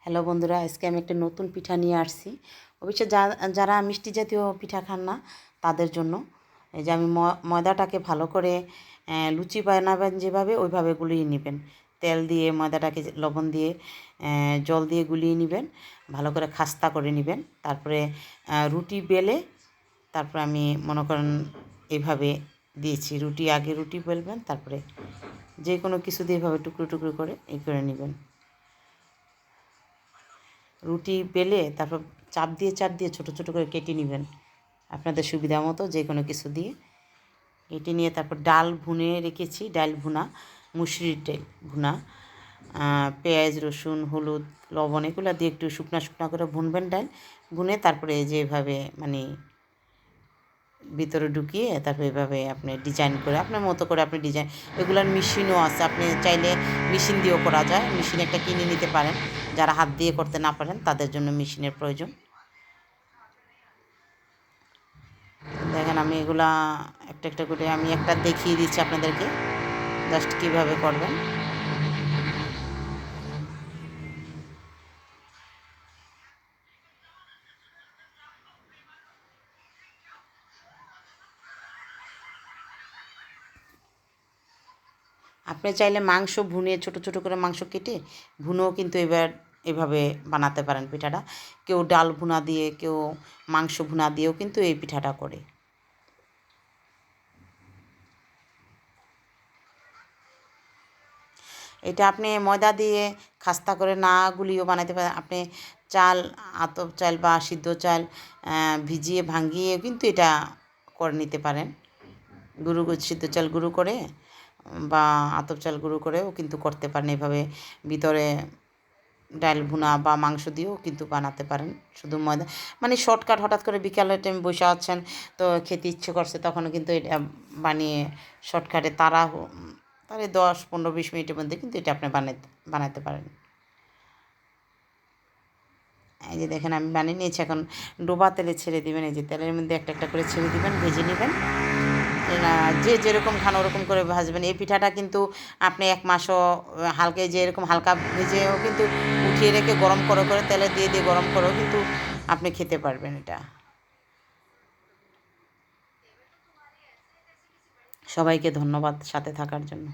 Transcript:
Hello বন্ধুরা, আজকে আমি একটা নতুন পিঠা নিয়ে আসছি। অবশ্য যারা মিষ্টি জাতীয় পিঠা খান না তাদের জন্য। এই যে আমি ময়দাটাকে ভালো করে লুচি বানাবেন যেভাবে ওইভাবে গুলিয়ে নেবেন। তেল দিয়ে ময়দাটাকে লবণ দিয়ে জল দিয়ে গুলিয়ে নেবেন, ভালো করে খাস্তা করে নেবেন। তারপরে রুটি বেলে তারপরে আমি মনে করেন এইভাবে দিয়েছি। আগে রুটি বেলবেন, তারপরে যে কোনো কিছু দিয়ে এভাবে টুকরো টুকরো করে করে নেবেন। রুটি বেলে তারপর চাপ দিয়ে ছোটো ছোটো করে কেটে নেবেন আপনাদের সুবিধা মতো, যে কোনো কিছু দিয়ে কেটে নিয়ে তারপর ডাল ভুনে রেখেছি। ডাল ভুনা, মুসুরির ডাল ভুনা, পেঁয়াজ রসুন হলুদ লবণ এগুলো দিয়ে একটু শুকনা করে ভুনবেন। ডাল ভুনে তারপরে যেভাবে মানে ভিতরে ঢুকিয়ে তারপরে এভাবে আপনি ডিজাইন করে আপনার মতো করে আপনি ডিজাইন, এগুলোর মেশিনও আছে, আপনি চাইলে মেশিন দিয়েও করা যায়। মেশিন একটা কিনে নিতে পারেন, যারা হাত দিয়ে করতে না পারেন তাদের জন্য মেশিনের প্রয়োজন। দেখেন আমি এগুলা একটা একটা করে আমি একটা দেখিয়ে দিচ্ছি আপনাদেরকে, জাস্ট কীভাবে করবেন। আপনি চাইলে মাংস ভুনে ছোটো ছোটো করে মাংস কেটে ভুনেও কিন্তু এভাবে বানাতে পারেন পিঠাটা। কেউ ডাল ভুনা দিয়ে, কেউ মাংস ভুনা দিয়েও কিন্তু এই পিঠাটা করে। এটা আপনি ময়দা দিয়ে খাস্তা করে না গুলিও বানাতে পারেন। আপনি চাল, আতপ চাল বা সিদ্ধ চাল ভিজিয়ে ভাঙিয়ে কিন্তু এটা করে নিতে পারেন। সিদ্ধ চাল গুঁড়ো করে বা আতপ চাল গুঁড়ো করেও কিন্তু করতে পারেন। এভাবে ভিতরে ডাল ভুনা বা মাংস দিয়েও কিন্তু বানাতে পারেন। শুধু ময়দা মানে শর্টকাট, হঠাৎ করে বিকালের টাইম বসে আছেন তো খেতে ইচ্ছে করছে, তখনও কিন্তু এটা বানিয়ে শর্টকাটে তাহলে 10-15-20 মিনিটের মধ্যে কিন্তু এটা আপনি বানাতে পারেন। এই যে দেখেন আমি বানিয়ে নিয়েছি। এখন ডোবা তেলে ছেড়ে দিবেন। এই যে তেলের মধ্যে একটা একটা করে ছেড়ে দিবেন, ভেজে নেবেন। যে যেরকম খান ওরকম করে ভাজবেন। এই পিঠাটা কিন্তু আপনি 1 মাসও হালকা, যে এরকম হালকা ভেজেও কিন্তু উঠিয়ে রেখে গরম করে তেলে দিয়ে গরম করেও কিন্তু আপনি খেতে পারবেন এটা। সবাইকে ধন্যবাদ সাথে থাকার জন্য।